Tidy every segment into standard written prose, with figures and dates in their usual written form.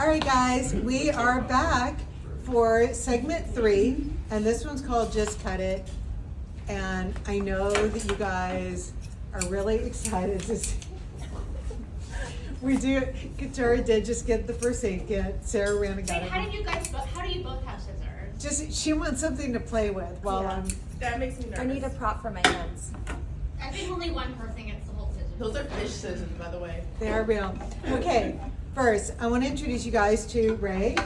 All right, guys, we are back for segment 3, and this one's called Just Cut It. And I know that you guys are really excited to see. We do. Katura did just get the first aid kit. Sarah ran and got it. How do you both have scissors? Just she wants something to play with while I'm. That makes me nervous. I need a prop for my hands. I think only one person gets the whole scissors. Those are fish scissors, by the way. They are real. Okay, first I want to introduce you guys to Ray,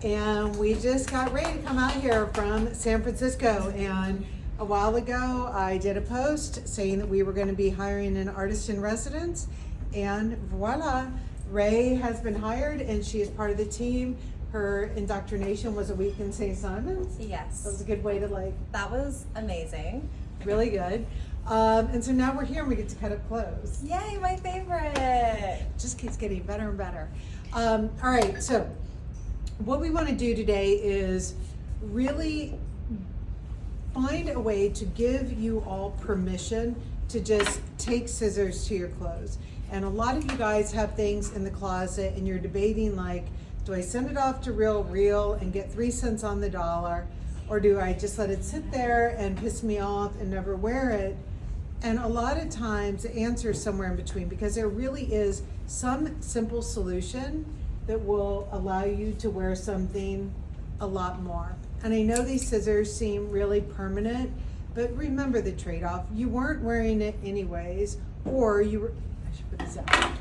and we just got Ray to come out here from San Francisco. And a while ago, I did a post saying that we were going to be hiring an artist in residence, and voila, Ray has been hired, and she is part of the team. Her indoctrination was a week in St. Simon's. Yes. That was a good way to That was amazing. really good. And so now we're here and we get to cut up clothes. Yay, my favorite. Just keeps getting better and better. All right, so what we want to do today is really find a way to give you all permission to just take scissors to your clothes. And a lot of you guys have things in the closet and you're debating do I send it off to Real and get 3 cents on the dollar, or do I just let it sit there and piss me off and never wear it? And a lot of times the answer is somewhere in between, because there really is some simple solution that will allow you to wear something a lot more. And I know these scissors seem really permanent, but remember the trade-off. You weren't wearing it anyways, or you were, I should put this out,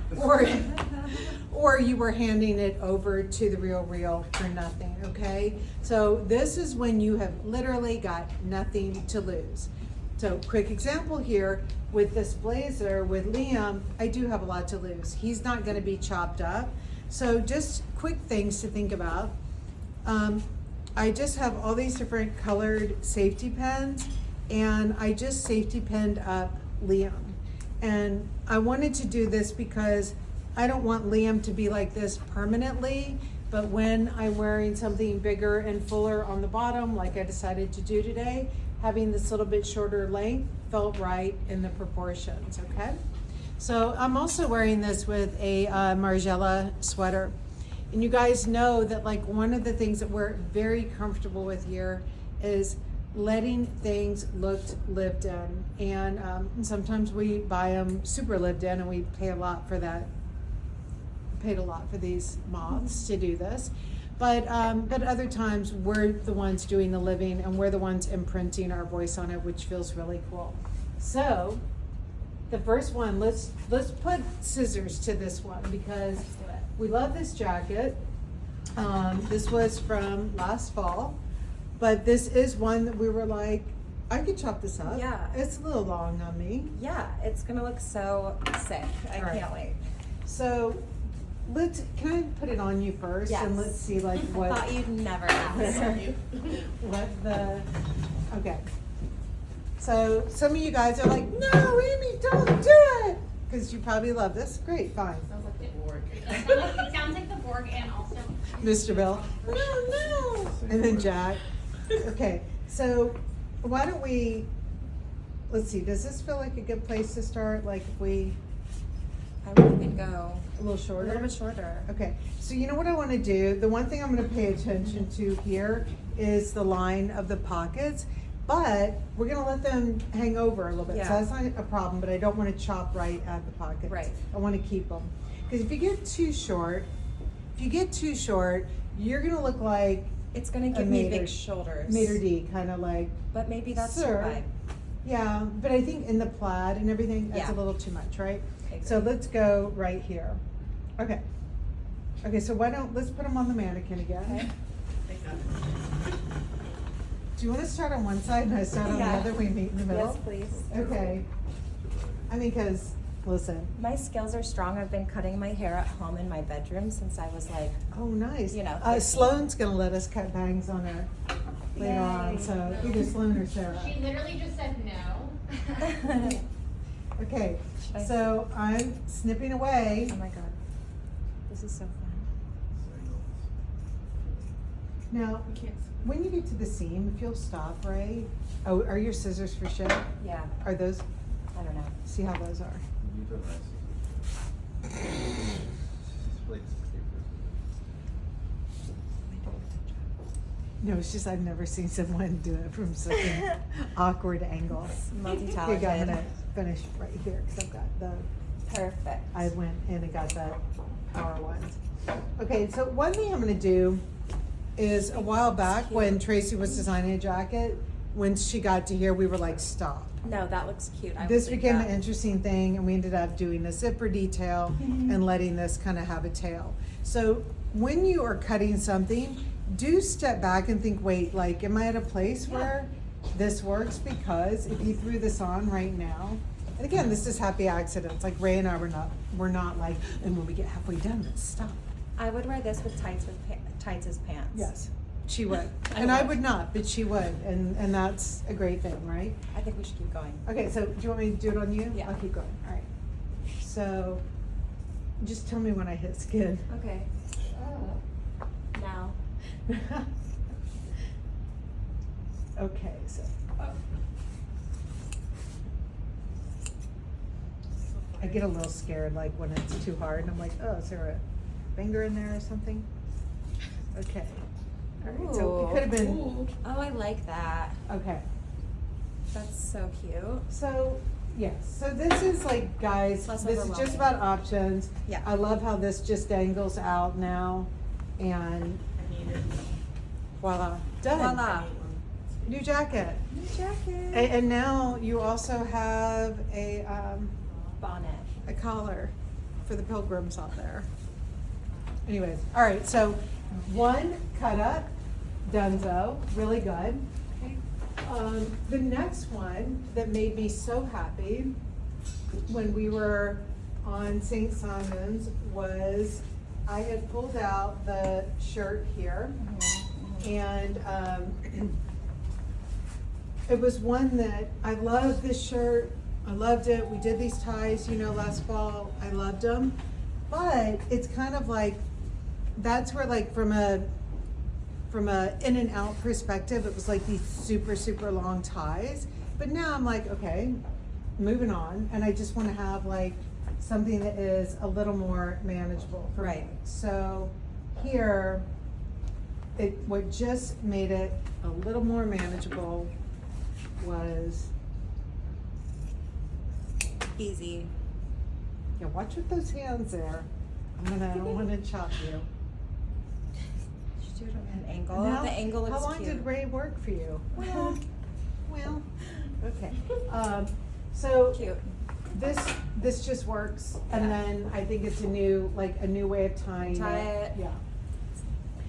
or you were handing it over to the Real for nothing, okay? So this is when you have literally got nothing to lose. So quick example here, with this blazer with Liam, I do have a lot to lose. He's not gonna be chopped up. So just quick things to think about. I just have all these different colored safety pins, and I just safety pinned up Liam. And I wanted to do this because I don't want Liam to be like this permanently, but when I'm wearing something bigger and fuller on the bottom, like I decided to do today, having this little bit shorter length felt right in the proportions, okay? So I'm also wearing this with a Margiela sweater. And you guys know that one of the things that we're very comfortable with here is letting things look lived in. And sometimes we buy them super lived in and we pay a lot for that. Paid a lot for these moths to do this. But other times we're the ones doing the living and we're the ones imprinting our voice on it, which feels really cool. So the first one, let's put scissors to this one because we love this jacket. This was from last fall, but this is one that we were like, I could chop this up. Yeah. It's a little long on me. Yeah, it's gonna look so sick. I can't wait. So can I put it on you first? Yes. And let's see what. I thought you'd never ask. Okay. So some of you guys are like, no, Amy, don't do it. Because you probably love this. Great, fine. Sounds like the Borg. It sounds like the Borg and also. Mr. Bill. No. And then Jack. Okay, so why don't let's see, does this feel like a good place to start? If we. I would even go A little shorter? a little bit shorter. Okay, so you know what I want to do? The one thing I'm going to pay attention to here is the line of the pockets, but we're going to let them hang over a little bit. Yeah. So that's not a problem, but I don't want to chop right at the pockets. Right. I want to keep them. Because if you get too short, you're going to look like It's gonna give me big shoulders. maitre d', kind of like. But maybe that's Sir. your vibe. Yeah, but I think in the plaid and everything, that's a Yeah. little too much, right? I agree. So let's go right here. Okay, so let's put them on the mannequin again. Okay. Take that. Do you want to start on one side and I start on the Yeah. other? We meet in the middle? Yes, please. Okay. Because, listen. My skills are strong. I've been cutting my hair at home in my bedroom since I was like, Oh, nice. You know, Sloane's going to let us cut bangs on her later on. Yay. So either Sloane or Sarah. She literally just said no. Okay, Should I- so I'm snipping away. oh my god, this is so fun. Now, We can't. when you get to the seam, if you'll stop, Ray. Oh, are your scissors for show? Yeah, Are those, I don't know. see how those are? You don't have scissors. Plates, paper, scissors. No, it's just I've never seen someone do it from such an awkward angle. Here you go, I'm Multi-talented. gonna finish right here, because I've got the, Perfect. I went in and got the power ones. Okay, so one thing I'm gonna do is, a while back, when Tracy was designing a jacket, when she got to here, we were like, stop. No, that looks cute. I This would leave became that. an interesting thing, and we ended up doing a zipper detail and letting this kind of have a tail. So when you are cutting something, do step back and think, wait, like, am I at a place where this works? Because if you threw this on right now, and again, this is happy accidents, like Ray and I we're not like, and when we get halfway done, let's stop. I would wear this with tights tights as pants. Yes, she would. I And I would. would not, but she would, and that's a great thing, right? I think we should keep going. Okay, so do you want me to do it on you? Yeah. I'll keep going, all right. So, just tell me when I hit skin. Okay. Now. Okay, so. I get a little scared, like when it's too hard, and I'm like, oh, is there a finger in there or something? Okay. All right, so it Ooh. could have been, Ooh. Oh, I like that. okay. That's so cute. So, yes, so this is like, guys, Less this is just overwhelming. about options. Yeah. I love how this just dangles out now, and I need it. voila, done. Voila. New jacket. New jacket. And now you also have Bonnet. a collar for the pilgrims out there. Anyways, all right, so one cut up, donezo, really good. The next one that made me so happy when we were on St. Simon's was I had pulled out the shirt here, and it was one that I loved this shirt. I loved it. We did these ties, last fall. I loved them. But it's kind of like, that's where, like, from a in and out perspective, it was like these super, super long ties. But now I'm like, okay, moving on. And I just want to have like something that is a little more manageable for me. Right. So here, what just made it a little more manageable was, Easy. yeah, watch with those hands there. I don't want to chop you. Should do it on an angle. Now, The angle looks how long cute. did Ray work for you? Well, okay. So Cute. this just works, and Yeah. then I think it's a new way of tying Tie it. Yeah.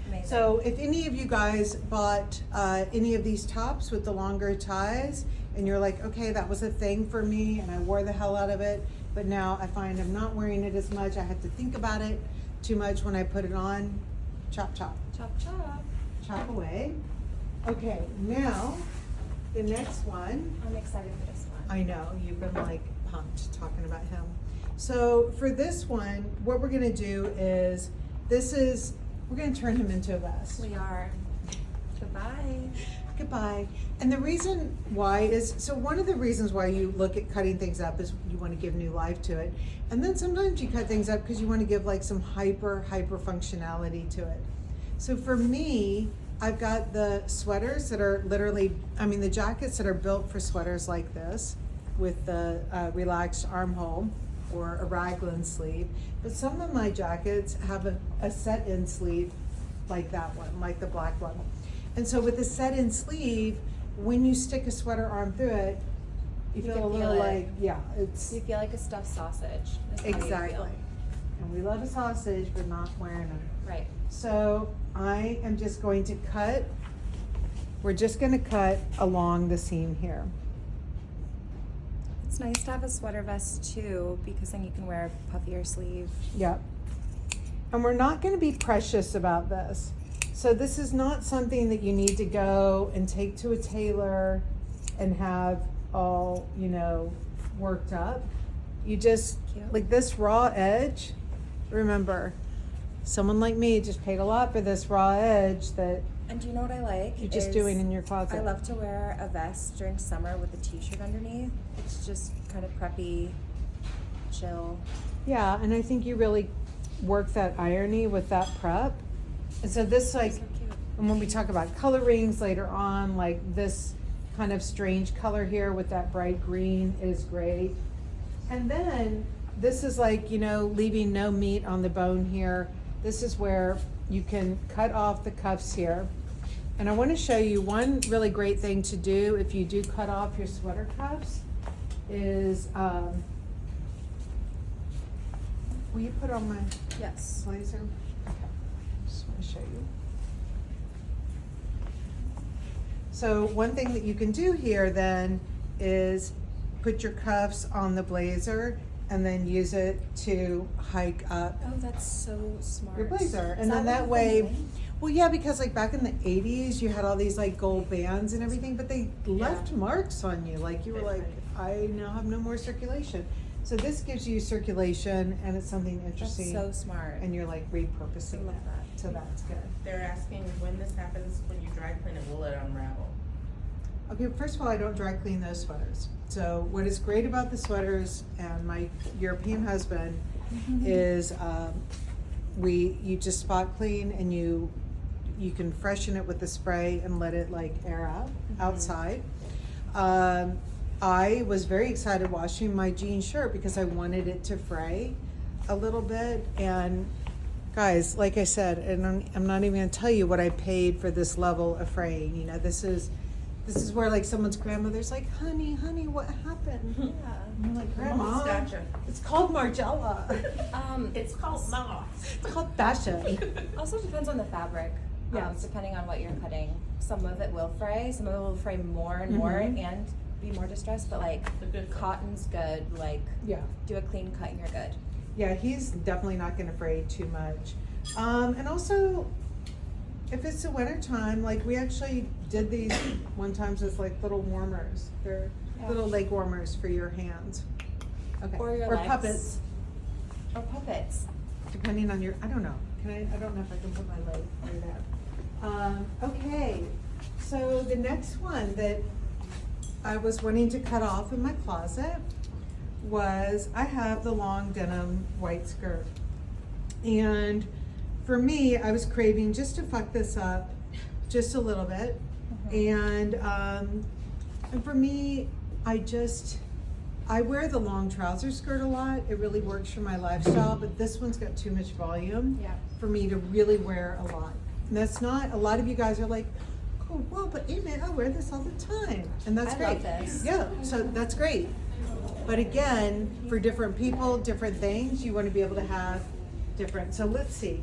Amazing. So if any of you guys bought any of these tops with the longer ties, and you're like, okay, that was a thing for me, and I wore the hell out of it, but now I find I'm not wearing it as much. I have to think about it too much when I put it on. Chop, chop, Chop chop. chop away. Okay, now the next one. I'm excited for this one. I know, you've been like pumped talking about him. So for this one, what we're gonna do is, we're gonna turn him into a vest. We are. Goodbye. Goodbye. And the reason why is, so one of the reasons why you look at cutting things up is you want to give new life to it. And then sometimes you cut things up because you want to give like some hyper functionality to it. So for me, I've got the sweaters that are the jackets that are built for sweaters like this with the relaxed armhole or a raglan sleeve. But some of my jackets have a set-in sleeve like that one, like the black one. And so with the set-in sleeve, when you stick a sweater arm through it, you You feel a can little feel it. like, yeah, it's You feel like a stuffed sausage. is how you exactly. feel. And we love a sausage, but not wearing them. Right. So I am just going to cut, we're just gonna cut along the seam here. It's nice to have a sweater vest too, because then you can wear a puffier sleeve. Yep. And we're not gonna be precious about this. So this is not something that you need to go and take to a tailor and have all, worked up. You just, Cute. like this raw edge, remember, someone like me just paid a lot for this raw edge that And do you know what I like? you're just is doing in your closet. I love to wear a vest during summer with a t-shirt underneath. It's just kind of preppy, chill. Yeah, and I think you really work that irony with that prep. And so this, like, So cute. And when we talk about color rings later on, like this kind of strange color here with that bright green is great. And then this is like, you know, leaving no meat on the bone here. This is where you can cut off the cuffs here. And I want to show you one really great thing to do if you do cut off your sweater cuffs is, will you put on my Yes. blazer? Okay, just want to show you. So one thing that you can do here then is put your cuffs on the blazer and then use it to hike up Oh, that's so smart. your blazer. Is And then what that you've way, been doing? well, yeah, because like back in the 80s, you had all these like gold bands and everything, but they left marks on you. Like you were like, I now have no more circulation. So this gives you circulation and it's something That's interesting. so smart. And you're like repurposing I love that. that. So that's good. They're asking when this happens, when you dry clean it, will it unravel? Okay, first of all, I don't dry clean those sweaters. So what is great about the sweaters and my European husband is you just spot clean and you can freshen it with the spray and let it like air out outside. I was very excited washing my jean shirt because I wanted it to fray a little bit. And guys, like I said, and I'm not even gonna tell you what I paid for this level of fraying. You know, this is where like someone's grandmother's like, honey, what happened? Yeah. And I'm like, Mom's Grandma, gotcha. it's called Margiela. It's called moss. It's called fashion. Also depends on the fabric. Yes. Depending on what you're cutting. Some of it will fray, some of it will fray more and more and be more distressed, but like The good stuff. cotton's good, like Yeah. do a clean cut and you're good. Yeah, he's definitely not gonna fray too much. And also, if it's the winter time, like we actually did these one time as like little warmers. They're Yeah. little leg warmers for your hands. Okay. Or your legs. puppets, Or puppets. depending on your, I don't know. I don't know if I can put my leg through there. Okay, so the next one that I was wanting to cut off in my closet was I have the long denim white skirt. And for me, I was craving just to fuck this up just a little bit. And for me, I wear the long trouser skirt a lot. It really works for my lifestyle, but this one's got too much volume Yeah. for me to really wear a lot. And that's not, a lot of you guys are like, oh, well, but Amy, I wear this all the time. And that's I great. love this. Yeah, so that's great. But again, for different people, different things, you want to be able to have different. So let's see.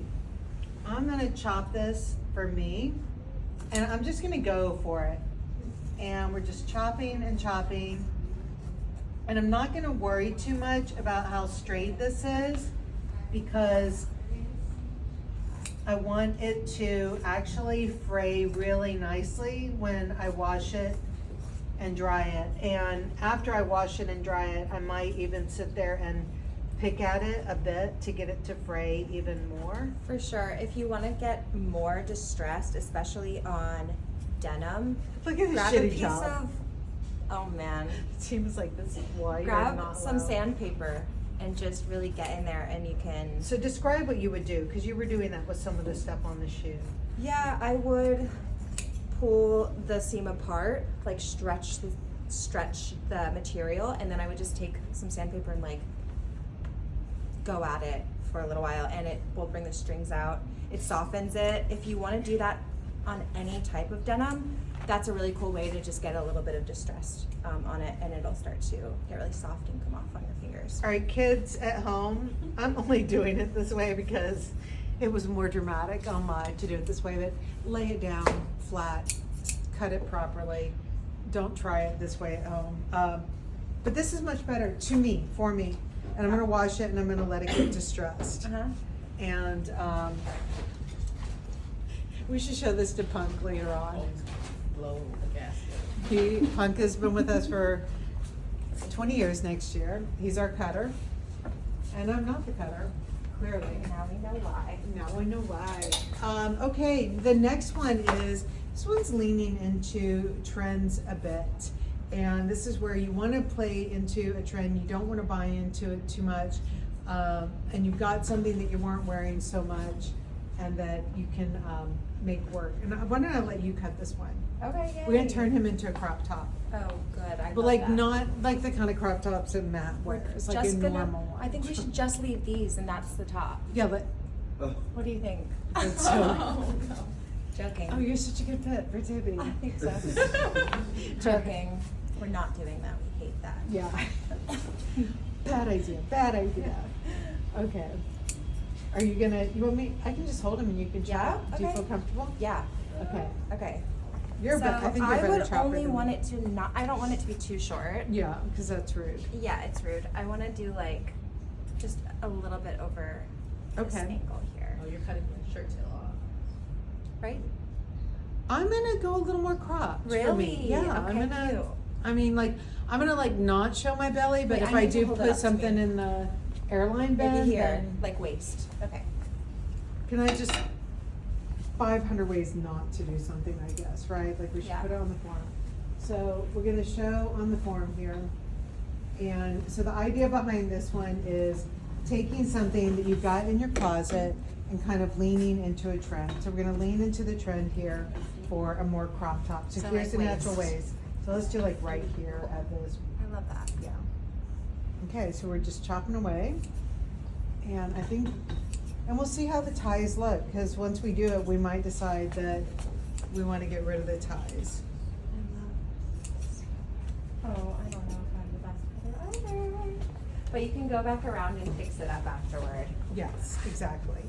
I'm going to chop this for me, and I'm just going to go for it. And we're just chopping and chopping. And I'm not going to worry too much about how straight this is because I want it to actually fray really nicely when I wash it and dry it. And after I wash it and dry it, I might even sit there and pick at it a bit to get it to fray even more. For sure. If you want to get more distressed, especially on denim, Look at this grab a shitty piece job. of, oh man, It seems like this is why you're grab not some allowed. sandpaper and just really get in there and you can, So describe what you would do, because you were doing that with some of the stuff on the shoe. yeah, I would pull the seam apart, like stretch the material, and then I would just take some sandpaper and like go at it for a little while, and it will bring the strings out. It softens it. If you want to do that on any type of denim, that's a really cool way to just get a little bit of distress on it, and it'll start to get really soft and come off on your fingers. All right, kids at home, I'm only doing it this way because it was more dramatic on mine to do it this way, but lay it down flat, cut it properly. Don't try it this way at home. But this is much better to me, for me. And I'm gonna wash it and I'm gonna let it get distressed. And we should show this to Punk later on. Blow the gasket. Punk has been with us for 20 years next year. He's our cutter. And I'm not the cutter, clearly. Now we know why. Now I know why. Okay, the next one is, this one's leaning into trends a bit. And this is where you want to play into a trend. You don't want to buy into it too much. And you've got something that you weren't wearing so much. and that you can make work. And I wanted to let you cut this one. Okay, yay. We're gonna turn him into a crop top. Oh, good. I But love like that. not like the kind of crop tops that Matt wears, like a Just gonna- normal one. I think we should just leave these and that's the top. Yeah, but What do you think? it's so. Oh, no. Joking. Oh, you're such a good fit for Tibby. I think so. Joking. We're not doing that. We hate that. Yeah. Bad idea. Bad idea. Okay. Are you gonna? You want me? I can just hold him and you can Yeah, chop. Do you okay. feel comfortable? Yeah. Okay. Okay. You're. So I think you're I better would chopper only than want me. it to not. I don't want it to be too short. Yeah, because that's rude. Yeah, it's rude. I want to do like just a little bit over this Okay. angle here. Oh, you're cutting your shirt tail off. Right? I'm gonna go a little more cropped for me. Really? Yeah, Okay, I'm gonna. cute. I mean, like, I'm gonna like not show my belly, but Wait, if I I need to do hold it put up to something me. in the airline band, Maybe here, then like waist. Okay. can I just 500 ways not to do something? I guess, right? Like we should Yeah. put it on the form. So we're gonna show on the form here, and so the idea behind this one is taking something that you've got in your closet and kind of leaning into a trend. So we're gonna lean into the trend here for a more crop top. So So here's like the natural waist. waist. So let's do like right here at this. I love that. Yeah. Okay, so we're just chopping away. And I think, and we'll see how the ties look, because once we do it, we might decide that we want to get rid of the ties. Oh, I don't know if I'm the best cutter either. But you can go back around and fix it up afterward. Yes, exactly.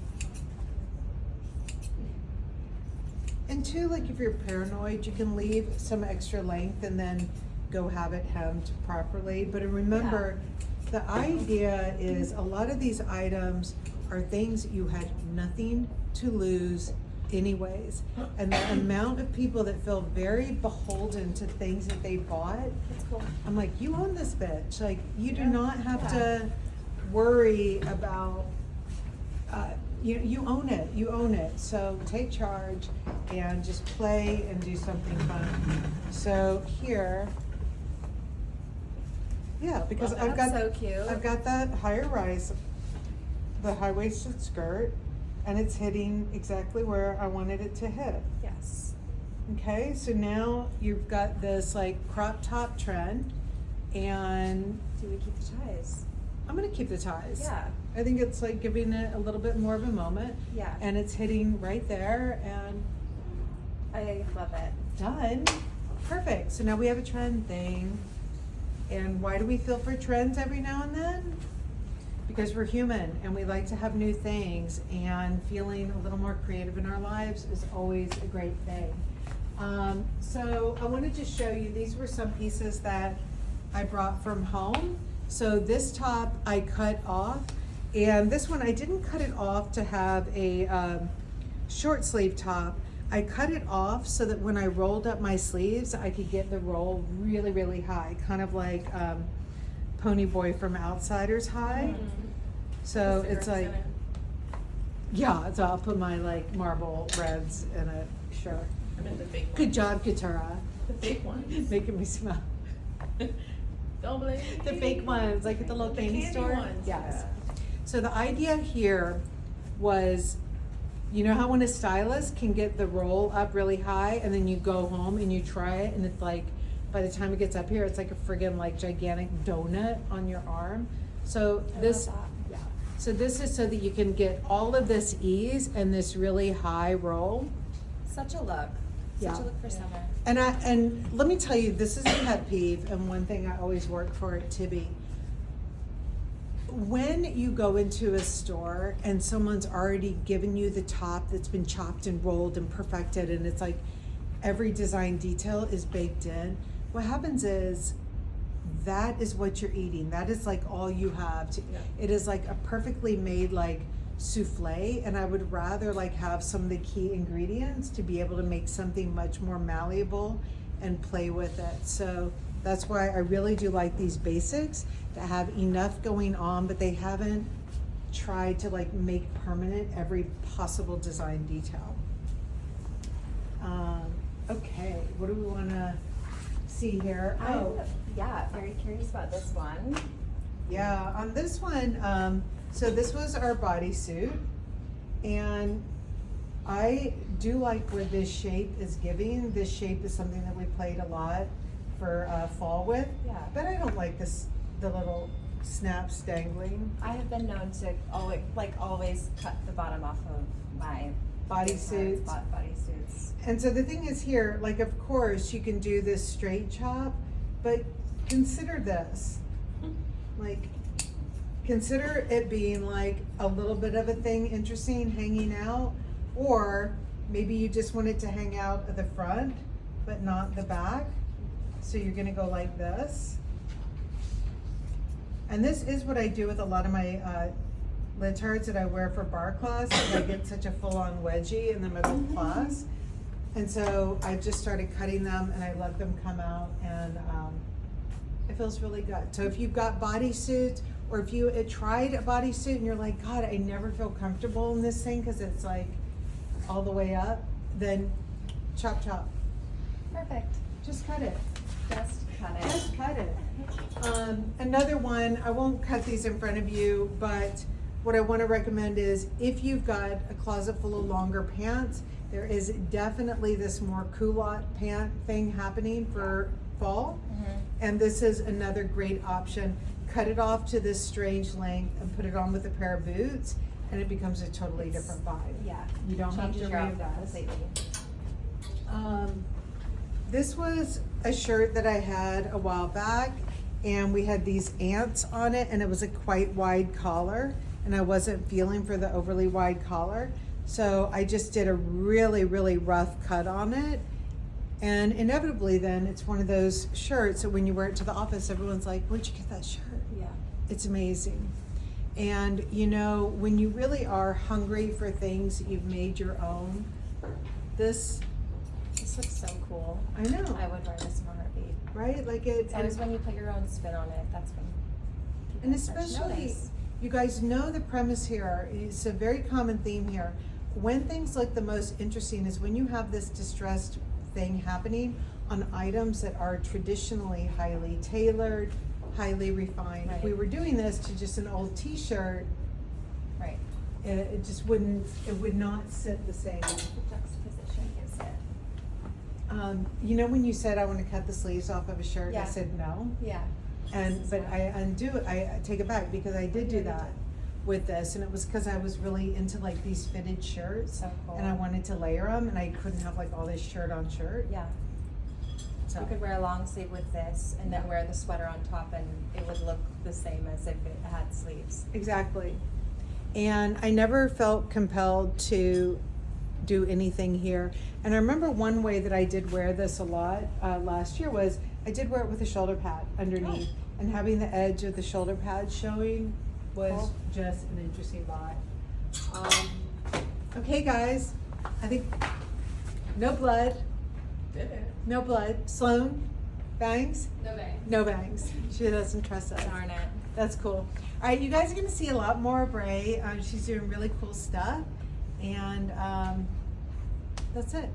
And two, like if you're paranoid, you can leave some extra length and then go have it hemmed properly. But remember, the idea is a lot of these items are things you had nothing to lose anyways. And the amount of people that feel very beholden to things that they bought, That's cool. I'm like, you own this bitch. Like, you do Yeah. not have Yeah. to worry about, you own it. You own it. So take charge and just play and do something fun. So here, yeah, because I've got, That's so cute. I've got that higher rise, the high-waisted skirt, and it's hitting exactly where I wanted it to hit. Yes. Okay, so now you've got this like crop top trend, and Do we keep the ties? I'm gonna keep the ties. Yeah. I think it's like giving it a little bit more of a moment. Yeah. And it's hitting right there and I love it. done. Perfect. So now we have a trend thing. And why do we feel for trends every now and then? Because we're human and we like to have new things, and feeling a little more creative in our lives is always a great thing. So I wanted to show you, these were some pieces that I brought from home. So this top I cut off, and this one I didn't cut it off to have a short sleeve top. I cut it off so that when I rolled up my sleeves, I could get the roll really, really high, kind of like Pony Boy from Outsiders high. So it's like, yeah, so I'll put my like marble reds in it, sure. I meant the fake ones. Good job, Katara. The fake ones. Making me smile. Don't blame me. The fake ones, like at the little The candy candy store? ones, Yes. yeah. So the idea here was, you know how when a stylist can get the roll up really high and then you go home and you try it and it's like, by the time it gets up here, it's like a friggin' like gigantic donut on your arm. So I this, love yeah. So this is so that you can get all of this ease and this really high roll. Such a look. Yeah. Such a look for summer. And let me tell you, this is a pet peeve and one thing I always work for at Tibby. When you go into a store and someone's already given you the top that's been chopped and rolled and perfected, and it's like every design detail is baked in, what happens is that is what you're eating. That is like all you have. Yeah. It is like a perfectly made like souffle, and I would rather like have some of the key ingredients to be able to make something much more malleable and play with it. So that's why I really do like these basics that have enough going on, but they haven't tried to like make permanent every possible design detail. Okay, what do we want to see here? Oh, Yeah, very curious about this one. yeah, on this one, so this was our bodysuit, and I do like where this shape is giving. This shape is something that we played a lot for fall with. Yeah. But I don't like this, the little snaps dangling. I have been known to always cut the bottom off of my Bodysuits. Bodysuits. And so the thing is here, like of course you can do this straight chop, but consider this. Like, consider it being like a little bit of a thing interesting hanging out, or maybe you just want it to hang out at the front, but not the back. So you're gonna go like this. And this is what I do with a lot of my leotards that I wear for bar class, because I get such a full-on wedgie in the middle of class. And so I've just started cutting them and I let them come out, and it feels really good. So if you've got bodysuits, or if you tried a bodysuit and you're like, God, I never feel comfortable in this thing because it's like all the way up, then chop chop. Perfect. Just cut it. Just cut it. Just cut it. Another one, I won't cut these in front of you, but what I want to recommend is if you've got a closet full of longer pants, there is definitely this more culotte pant thing happening for fall. Mm-hmm. And this is another great option. Cut it off to this strange length and put it on with a pair of boots, and it becomes a totally different vibe. Yeah. You don't have Changes to your outfit reinvest. completely. This was a shirt that I had a while back, and we had these ants on it, and it was a quite wide collar, and I wasn't feeling for the overly wide collar. So I just did a really, really rough cut on it. And inevitably then it's one of those shirts that when you wear it to the office, everyone's like, where'd you get that shirt? Yeah. It's amazing. And you know, when you really are hungry for things that you've made your own, this This looks so cool. I know. I would wear this in a heartbeat. right? Like it, It's always when you put your own spin on it, that's when people and start to especially, notice. you guys know the premise here. It's a very common theme here. When things look the most interesting is when you have this distressed thing happening on items that are traditionally highly tailored, highly refined. If we Right. were doing this to just an old T-shirt, Right. it just wouldn't. It would not sit the same. The juxtaposition gives it. You know when you said I want to cut the sleeves off of a shirt, Yeah. I said no. Yeah. And but I undo it. I take it back because I did Yeah, do you that did. with this, and it was because I was really into like these fitted shirts, So cool. and I wanted to layer them, and I couldn't have like all this shirt on shirt. Yeah. So You could wear a long sleeve with this and then wear the sweater on top and it would look the same as if it had sleeves. exactly. And I never felt compelled to do anything here. And I remember one way that I did wear this a lot last year was I did wear it with a shoulder pad underneath, and having the edge of the shoulder pad showing was Cool. just an interesting vibe. Okay, guys, I think no blood, Did it? no blood. Sloan, bangs, No way. no bangs. She doesn't trust us. Darn it. That's cool. All right, you guys are going to see a lot more of Bray. She's doing really cool stuff, and that's it.